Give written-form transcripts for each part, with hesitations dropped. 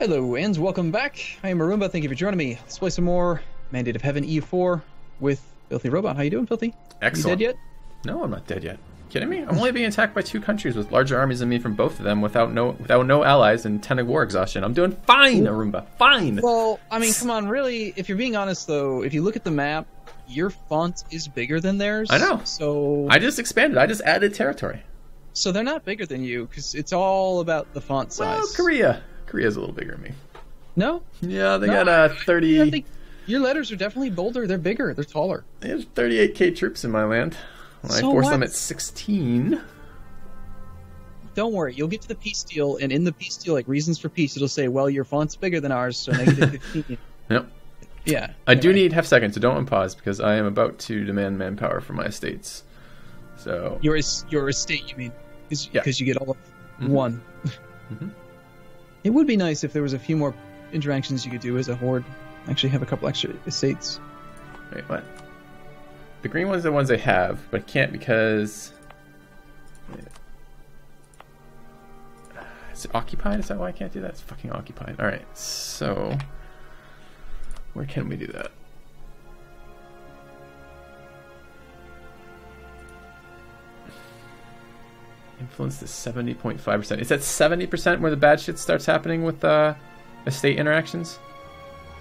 Hello, and welcome back. I am Arumba. Thank you for joining me. Let's play some more Mandate of Heaven EU4 with FilthyRobot. How you doing, Filthy? Excellent. You dead yet? No, I'm not dead yet. Kidding me? I'm only being attacked by 2 countries with larger armies than me from both of them without no allies and 10 of war exhaustion. I'm doing fine, Arumba. Fine. Well, I mean, come on, really, if you're being honest, though, if you look at the map, your font is bigger than theirs. I know. So I just expanded. I just added territory. So they're not bigger than you, because it's all about the font size. Well, Korea's a little bigger than me. No? Yeah, they got 30... I think your letters are definitely bolder. They're bigger. They're taller. There's 38k troops in my land. Well, So I forced what? them at 16. Don't worry. You'll get to the peace deal, and in the peace deal, like reasons for peace, it'll say, well, your font's bigger than ours, so -15. Yep. Yeah. I do need half second, so don't unpause, because I am about to demand manpower for my estates. So... Your estate, you mean? Because Yeah. you get all of one. Mhm. It would be nice if there was a few more interactions you could do as a horde. Actually have a couple extra estates. Wait, what? The green ones are the ones I have, but I can't because... Is it occupied? Is that why I can't do that? It's fucking occupied. Alright, so... Where can we do that? Influence to 70.5%. Is that 70% where the bad shit starts happening with estate interactions?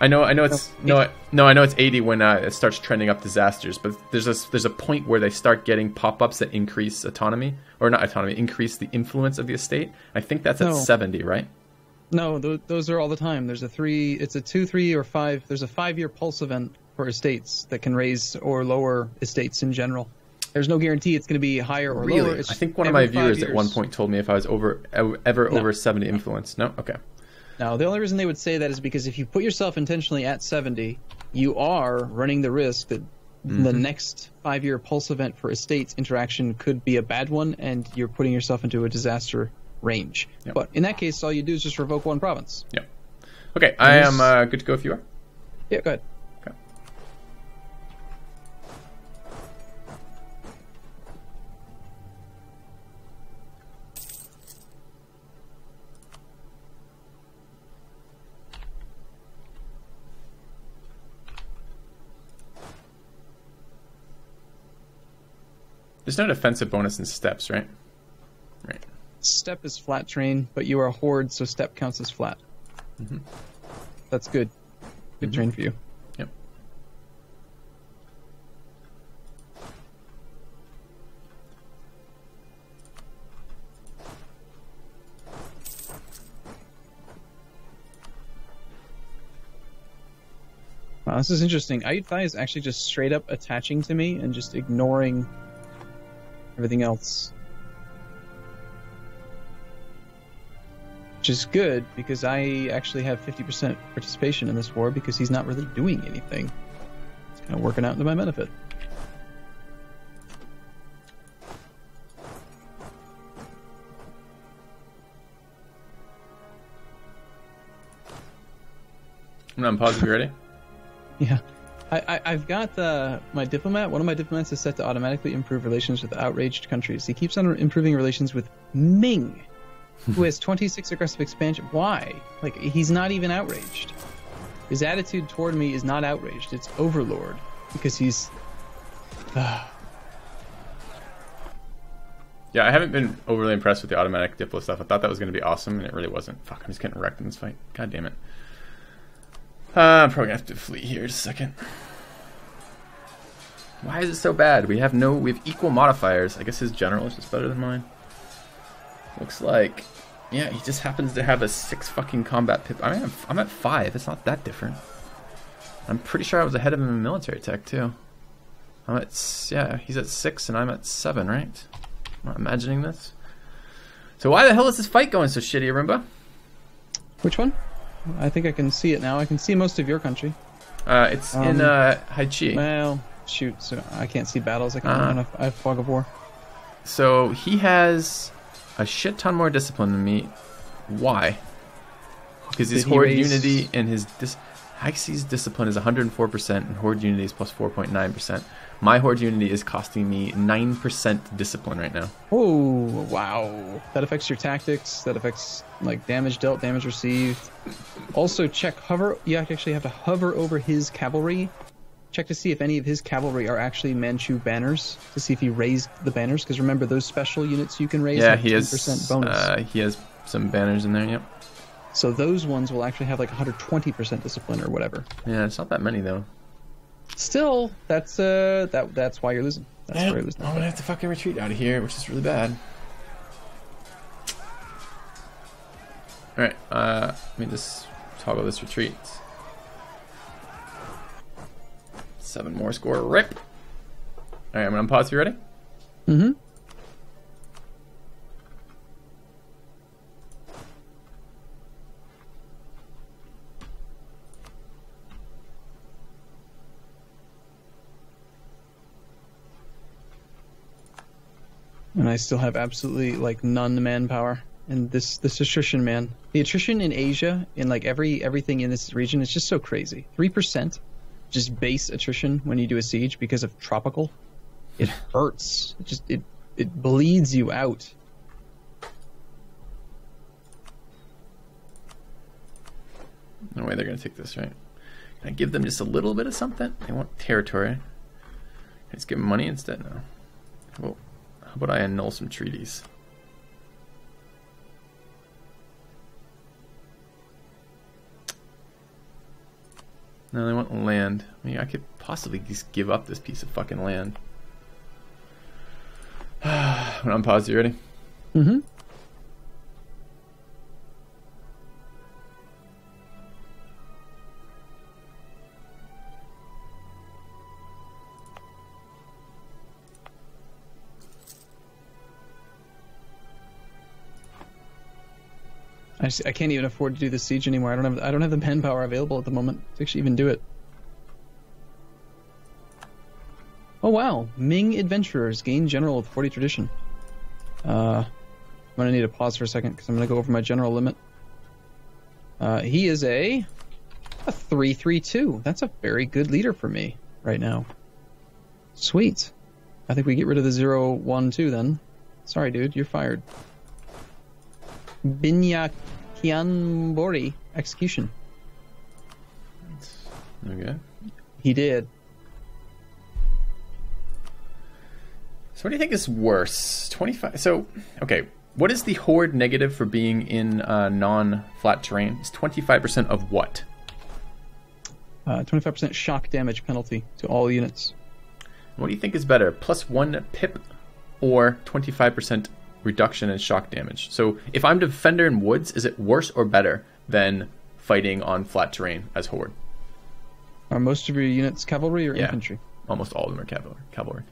I know it's I know it's 80 when it starts trending up disasters, but there's a point where they start getting pop-ups that increase autonomy, or not autonomy, increase the influence of the estate. I think that's at 70, right? No, those are all the time. There's it's a 2, 3, or 5. There's a 5-year pulse event for estates that can raise or lower estates in general. There's no guarantee it's going to be higher or lower. It's I think one of my viewers at one point told me if I was over 70 influence. No? Okay. Now, the only reason they would say that is because if you put yourself intentionally at 70, you are running the risk that the next 5-year pulse event for estates interaction could be a bad one, and you're putting yourself into a disaster range. Yep. But in that case, all you do is just revoke one province. Yep. Okay, I am good to go if you are. Yeah, go ahead. Okay. There's no defensive bonus in steps, right? Right. Step is flat terrain, but you are a horde, so step counts as flat. That's good. Good terrain for you. Yep. Wow, this is interesting. Ayutthaya is actually just straight up attaching to me and just ignoring everything else. Which is good, because I actually have 50% participation in this war because he's not really doing anything. It's kind of working out to my benefit. I'm not positive. You ready? Yeah. I've got my diplomat. One of my diplomats is set to automatically improve relations with outraged countries. He keeps on improving relations with Ming, who has 26 aggressive expansion. Why? Like, he's not even outraged. His attitude toward me is not outraged. It's overlord, because he's... Yeah, I haven't been overly impressed with the automatic Diplo stuff. I thought that was going to be awesome, and it really wasn't. Fuck, I'm just getting wrecked in this fight. God damn it. I'm probably going to have to flee here just a second. Why is it so bad? We have equal modifiers. I guess his general is just better than mine. Looks like... Yeah, he just happens to have a 6 fucking combat pip. I mean, I'm at 5. It's not that different. I'm pretty sure I was ahead of him in military tech, too. Yeah, he's at 6 and I'm at 7, right? I'm not imagining this. So why the hell is this fight going so shitty, Arumba? Which one? I think I can see it now. I can see most of your country. It's in Haichi. Well, shoot, so I can't see battles. I have fog of war. So he has a shit ton more discipline than me. Why? Because his horde unity and his Hexy's discipline is 104% and horde unity is plus 4.9%. My horde unity is costing me 9% discipline right now. Oh, wow. That affects your tactics. That affects like damage dealt, damage received. Also check hover. You actually have to hover over his cavalry. Check to see if any of his cavalry are actually Manchu banners, to see if he raised the banners, because remember those special units you can raise have he 10% has bonus. He has some banners in there, yep. So those ones will actually have like 120% discipline or whatever. Yeah, it's not that many though. Still, that's why you're losing. That's why you're losing. I'm gonna have to fucking retreat out of here, which is really bad. Alright, let me just toggle this retreat. 7 more score, rip! Alright, I'm gonna pause, you ready? Mm-hmm. And I still have absolutely like none manpower. And this attrition, man. The attrition in Asia, in like everything in this region, is just so crazy. 3% just base attrition when you do a siege because of tropical. It hurts. It bleeds you out. No way they're gonna take this, right? Can I give them just a little bit of something? They want territory. Can I just give them money instead? No. Well, how about I annul some treaties? No, they want land. I mean, I could possibly just give up this piece of fucking land. I'm gonna unpause. You ready? Mm-hmm. I can't even afford to do the siege anymore. I don't have the manpower available at the moment to actually even do it. Oh wow, Ming adventurers gain general with 40 tradition. I'm gonna need to pause for a second because I'm gonna go over my general limit. He is a 332. That's a very good leader for me right now. Sweet. I think we get rid of the 012 then. Sorry, dude, you're fired. Binyakianbori execution. Okay. He did. So what do you think is worse? 25. So, okay. What is the horde negative for being in non-flat terrain? It's 25% of what? 25% shock damage penalty to all units. What do you think is better? +1 pip or 25% reduction in shock damage? So if I'm defender in woods, is it worse or better than fighting on flat terrain as horde? Are most of your units cavalry or infantry? Almost all of them are cavalry.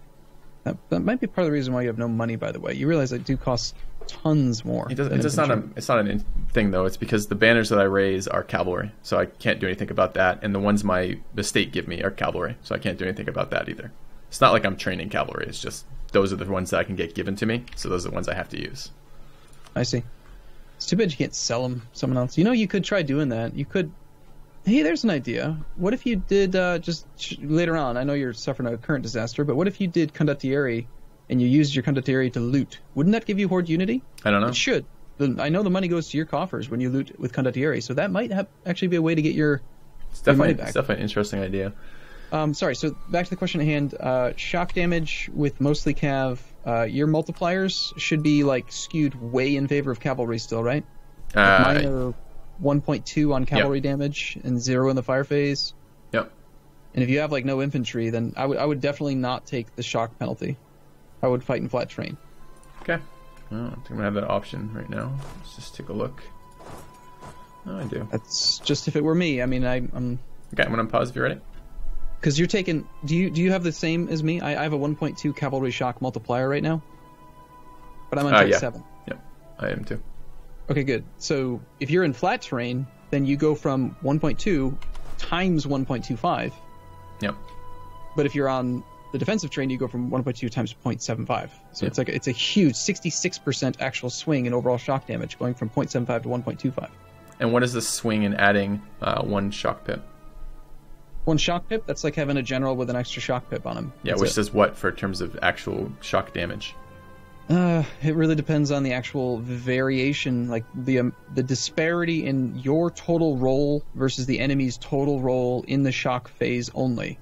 That might be part of the reason why you have no money, by the way. You realize they do cost tons more. It's not a thing though. It's because the banners that I raise are cavalry, so I can't do anything about that. And the ones the state give me are cavalry, so I can't do anything about that either. It's not like I'm training cavalry. It's just those are the ones that I can get given to me, so those are the ones I have to use. I see. It's too bad you can't sell them someone else. You know, you could try doing that. You could. Hey, there's an idea. What if you did later on? I know you're suffering a current disaster, but what if you did condottieri and you used your condottieri to loot? Wouldn't that give you horde unity? I don't know. It should. I know the money goes to your coffers when you loot with condottieri, so that might actually be a way to get your money back. It's definitely an interesting idea. Sorry, so back to the question at hand. Shock damage with mostly cav. Your multipliers should be like skewed way in favor of cavalry still, right? Mine are 1.2 on cavalry damage and 0 in the fire phase. Yep. And if you have like no infantry, then I would definitely not take the shock penalty. I would fight in flat terrain. Okay. Well, I think I'm gonna have that option right now. Let's just take a look. Oh, I do. That's just if it were me. I mean, I'm. Okay, I'm gonna pause if you're ready. Because you're taking. Do you have the same as me? I have a 1.2 cavalry shock multiplier right now. But I'm on type 7. Yep, I am too. Okay, good. So if you're in flat terrain, then you go from 1.2 times 1.25. Yep. But if you're on the defensive terrain, you go from 1.2 times 0.75. So it's a huge 66% actual swing in overall shock damage, going from 0.75 to 1.25. And what is the swing in adding 1 shock pip? 1 shock pip, that's like having a general with an extra shock pip on him. Yeah, That's which it. does what for terms of actual shock damage? It really depends on the actual variation, like the disparity in your total roll versus the enemy's total roll in the shock phase only.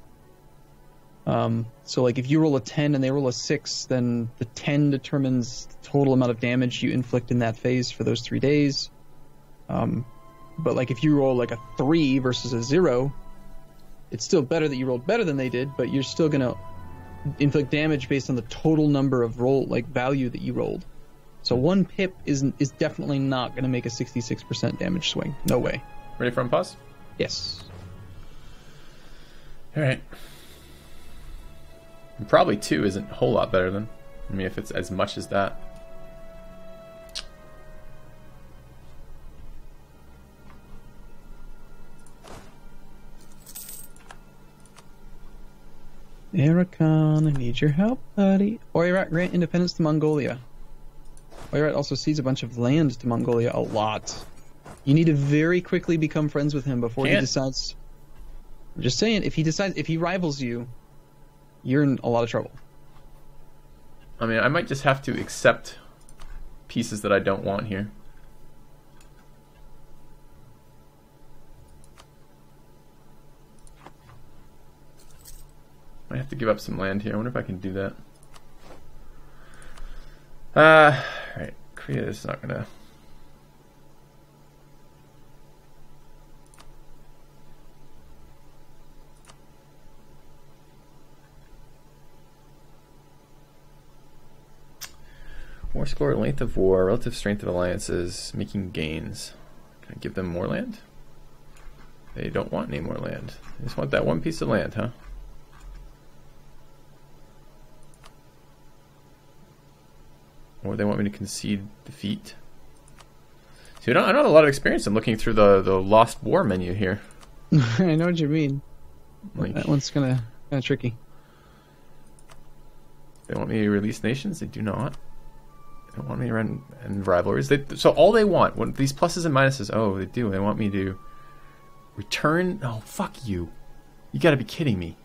So like if you roll a 10 and they roll a 6, then the 10 determines the total amount of damage you inflict in that phase for those 3 days. But like if you roll like a 3 versus a 0, it's still better that you rolled better than they did, but you're still going to inflict damage based on the total number of roll value that you rolled. So 1 pip is definitely not going to make a 66% damage swing. No way. Ready for unpause? Yes. All right. And probably 2 isn't a whole lot better than. I mean, if it's as much as that. Arakan, I need your help, buddy. Oirat grant independence to Mongolia. Oirat also cedes a bunch of land to Mongolia, a lot. You need to very quickly become friends with him before he decides. I'm just saying, if he rivals you, you're in a lot of trouble. I mean, I might just have to accept pieces that I don't want here. I have to give up some land here. I wonder if I can do that. Right. Korea is not gonna. War score, length of war, relative strength of alliances, making gains. Can I give them more land? They don't want any more land. They just want that 1 piece of land, huh? Or they want me to concede defeat. See, I don't have a lot of experience in looking through the Lost War menu here. I know what you mean. Like, that one's kind of tricky. They want me to release nations? They do not. They don't want me to run in rivalries. So all they want, when these pluses and minuses, oh, they do. They want me to return. Oh, fuck you. You gotta be kidding me.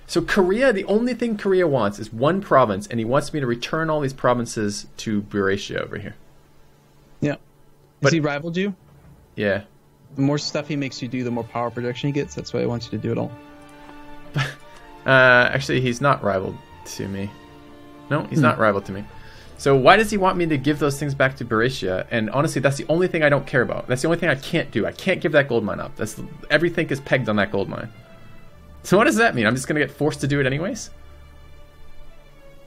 So Korea, the only thing Korea wants is 1 province, and he wants me to return all these provinces to Buryatia over here. Yeah. Has he rivaled you? Yeah. The more stuff he makes you do, the more power projection he gets. That's why he wants you to do it all. Actually, he's not rivaled to me. No, he's not rivaled to me. So why does he want me to give those things back to Buryatia? And honestly, that's the only thing I don't care about. That's the only thing I can't do. I can't give that gold mine up. Everything is pegged on that gold mine. So what does that mean? I'm just going to get forced to do it anyways?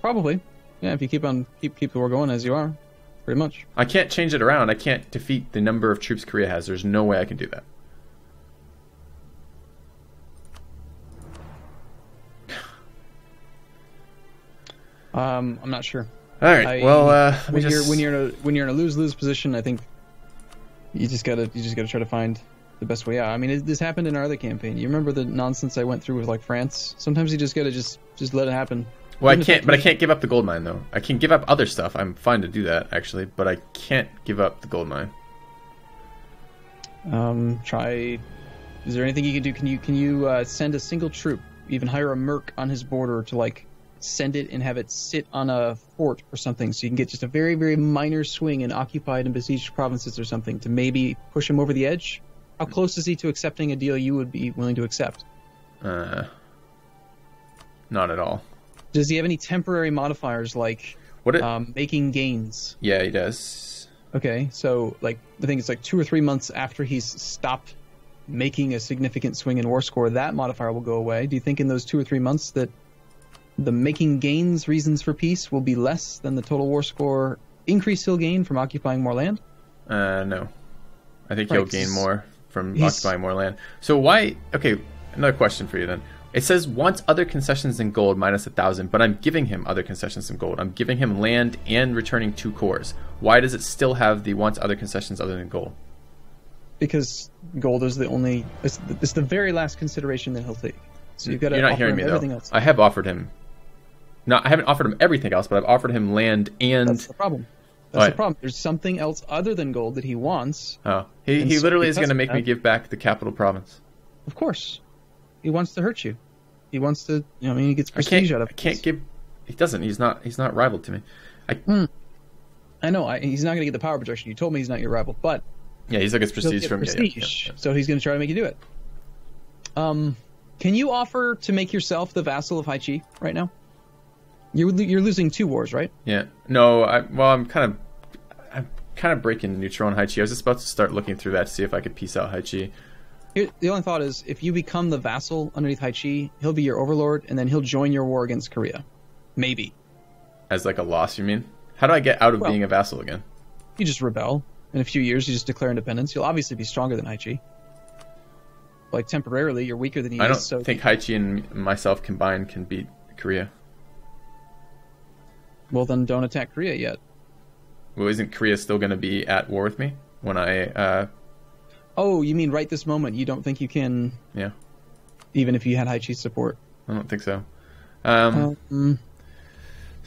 Probably. Yeah, if you keep the war going as you are. Pretty much. I can't change it around. I can't defeat the number of troops Korea has. There's no way I can do that. I'm not sure. All right. When you're in a lose-lose position, I think you just gotta try to find the best way out. I mean, this happened in our other campaign. You remember the nonsense I went through with like France? Sometimes you just gotta just let it happen. Well, I can't give up the gold mine though. I can give up other stuff. I'm fine to do that actually, but I can't give up the gold mine. Try. Is there anything you can do? Can you send a single troop, even hire a merc on his border to like send it and have it sit on a fort or something, so you can get just a very, very minor swing in occupied and besieged provinces or something to maybe push him over the edge? How close is he to accepting a deal you would be willing to accept? Not at all. Does he have any temporary modifiers like making gains? Yeah, he does. Okay, so like I think it's like 2 or 3 months after he's stopped making a significant swing in war score, that modifier will go away. Do you think in those 2 or 3 months that the making gains reasons for peace will be less than the total war score increase he'll gain from occupying more land? No. I think he'll gain more from occupying more land. So why... Okay, another question for you then. It says wants other concessions in gold minus 1,000, but I'm giving him other concessions in gold. I'm giving him land and returning 2 cores. Why does it still have the wants other concessions other than gold? Because gold is the only... It's the very last consideration that he'll take. So you've got to You're not hearing me, though. Else. I have offered him... No, I haven't offered him everything else, but I've offered him land and... That's the problem. That's the problem. There's something else other than gold that he wants. Oh. He literally is going to make me give back the capital province. Of course. He wants to hurt you. He wants to. I mean, he gets prestige out of it. I can't give. He doesn't. He's not rival to me. I know. He's not going to get the power projection. You told me he's not your rival, but yeah, he's like his prestige from prestige. Yeah. So he's going to try to make you do it. Can you offer to make yourself the vassal of Haichi right now? You're losing 2 wars, right? Yeah. No. I'm kind of breaking neutral on Haichi. I was just about to start looking through that to see if I could piece out Haichi. The only thought is, if you become the vassal underneath Haichi, he'll be your overlord, and then he'll join your war against Korea. Maybe. As like a loss, you mean? How do I get out of being a vassal again? You just rebel. In a few years, you just declare independence. You'll obviously be stronger than Haichi. Like, temporarily, you're weaker than he is. I don't think Haichi and myself combined can beat Korea. Well, then don't attack Korea yet. Well, isn't Korea still going to be at war with me when I... Oh, you mean right this moment? You don't think you can... Yeah. Even if you had Haichi's support? I don't think so. So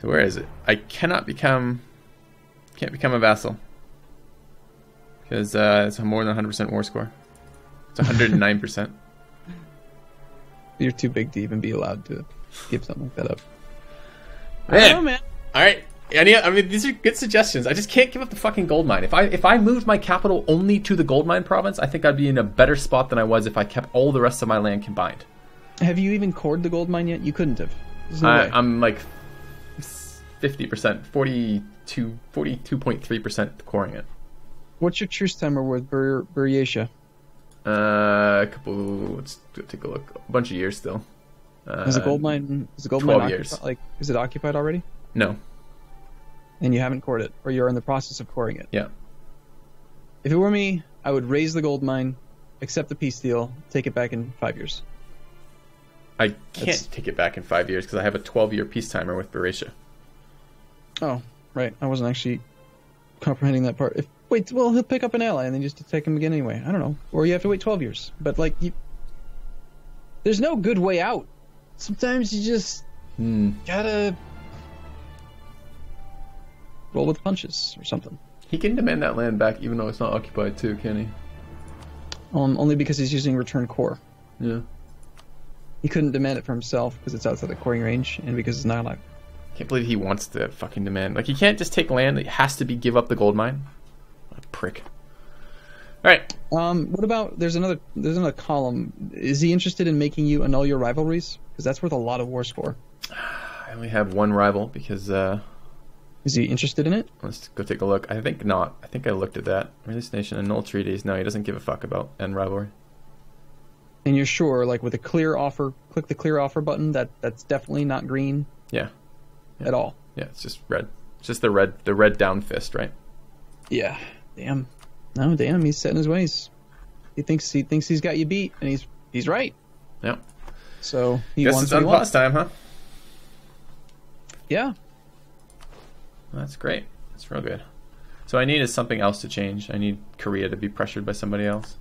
where is it? I can't become a vassal. Because it's a more than 100% war score. It's 109%. You're too big to even be allowed to give something like that up. Man. I don't know, man. All right. I mean, these are good suggestions. I just can't give up the fucking gold mine. If I moved my capital only to the gold mine province, I think I'd be in a better spot than I was if I kept all the rest of my land combined. Have you even cored the gold mine yet? You couldn't have. I'm like 50%, 42.3% coring it. What's your truce timer with Buryatia? Let's take a look. A bunch of years still. Is the gold mine? 12 years. Is it occupied already? No. And you haven't cored it, or you're in the process of coring it. Yeah. If it were me, I would raise the gold mine, accept the peace deal, take it back in 5 years. I can't take it back in 5 years because I have a 12-year peace timer with Buryatia. Oh, right. I wasn't actually comprehending that part. He'll pick up an ally and then just attack him again anyway. I don't know. Or you have to wait 12 years. But, there's no good way out. Sometimes you just gotta roll with punches or something. He can demand that land back even though it's not occupied too, can he? Only because he's using return core. Yeah. He couldn't demand it for himself because it's outside the coring range and because it's not alive. Can't believe he wants to fucking demand. Like, he can't just take land. It has to give up the gold mine. What a prick. All right. What about there's another column. Is he interested in making you annul your rivalries? Because that's worth a lot of war score. I only have one rival because. Is he interested in it? Let's go take a look. I think not. I think I looked at that. Release nation, annul treaties. No, he doesn't give a fuck about end rivalry. And you're sure, like with a clear offer, click the clear offer button. That's definitely not green. Yeah. At all. Yeah, it's just red. It's just the red down fist, right? Yeah. Damn. No, damn. He's set in his ways. He thinks he's got you beat, and he's right. Yeah. So he guess wants it's unpause time, huh? Yeah. Well, that's great. That's real good. So I need something else to change. I need Korea to be pressured by somebody else.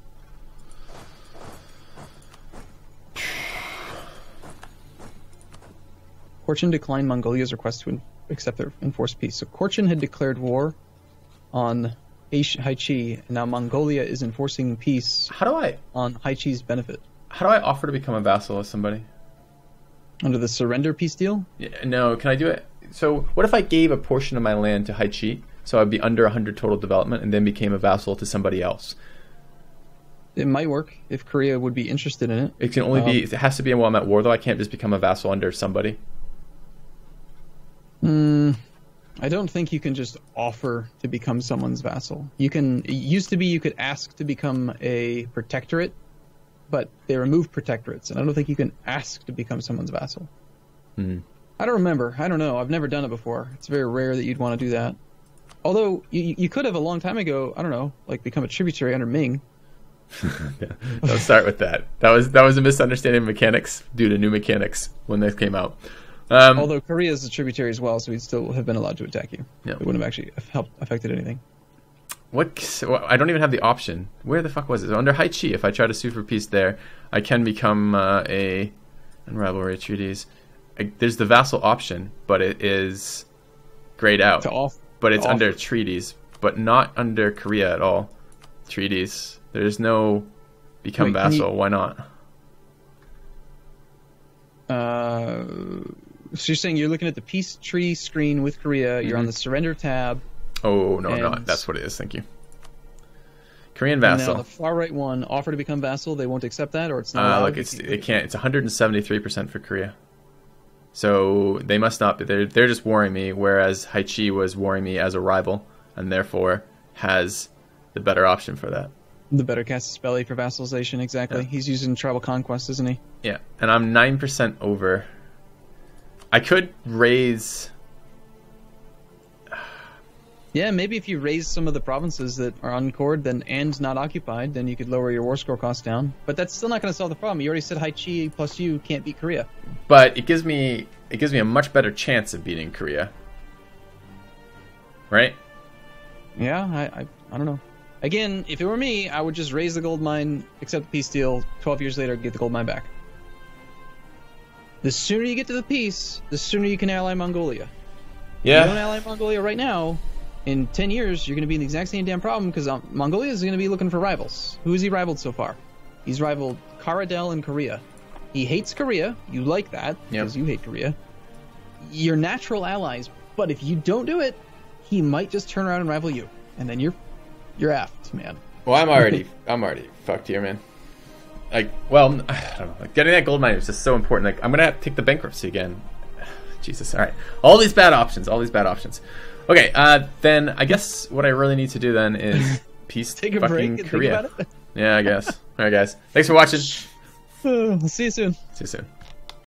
Korchin declined Mongolia's request to accept their enforced peace. So Korchin had declared war on Haichi, and now Mongolia is enforcing peace. On Haichi's benefit? How do I offer to become a vassal of somebody? Under the surrender peace deal? Yeah, no, can I do it? So what if I gave a portion of my land to Haichi, so I'd be under 100 total development, and then became a vassal to somebody else? It might work if Korea would be interested in it. It can only be. It has to be while I'm at war, though. I can't just become a vassal under somebody. I don't think you can just offer to become someone's vassal. It used to be you could ask to become a protectorate, but they removed protectorates, and I don't think you can ask to become someone's vassal. I don't remember. I don't know. I've never done it before. It's very rare that you'd want to do that. Although you could have a long time ago. I don't know, like become a tributary under Ming. Yeah, don't start with that. That was a misunderstanding of mechanics due to new mechanics when this came out. Although Korea is a tributary as well, so we'd still have been allowed to attack you. Yeah. It wouldn't have actually affected anything. I don't even have the option. Where the fuck was it? Under Haichi, if I try to sue for peace there, I can become a rivalry treaties. There's the vassal option, but it is grayed out. But it's under treaties, but not under Korea at all. Treaties. There's no become vassal. Why not? So you're saying you're looking at the peace tree screen with Korea. You're on the surrender tab. Oh no, that's what it is. Thank you. Korean And vassal. now the far right one, offer to become vassal. They won't accept that, or it's not allowed. Look, it can't. It's 173% for Korea. So they must not be. They're just warring me, whereas Haichi was warring me as a rival, and therefore has the better option for that. The better casus belli for vassalization, exactly. Yeah. He's using tribal conquest, isn't he? Yeah, and I'm 9% over. I could raise. Yeah, maybe if you raise some of the provinces that are uncored and not occupied, then you could lower your war score cost down. But that's still not going to solve the problem. You already said Haichi plus you can't beat Korea. But it gives me a much better chance of beating Korea. Right? Yeah, I don't know. Again, if it were me, I would just raise the gold mine, accept the peace deal, 12 years later, get the gold mine back. The sooner you get to the peace, the sooner you can ally Mongolia. Yeah. If you don't ally Mongolia right now, in 10 years, you're going to be in the exact same damn problem because Mongolia is going to be looking for rivals. Who has he rivaled so far? He's rivaled Karadel and Korea. He hates Korea. You like that because you hate Korea. You're natural allies, but if you don't do it, he might just turn around and rival you, and then you're effed, man. Well, I'm already fucked here, man. Like, well, I don't know. Like, getting that gold mine is just so important. Like, I'm gonna have to take the bankruptcy again. Jesus. All right. All these bad options. Okay. Then I guess what I really need to do then is peace. Take a fucking break and Korea. think about it. Yeah, I guess. All right, guys. Thanks for watching. See you soon. See you soon.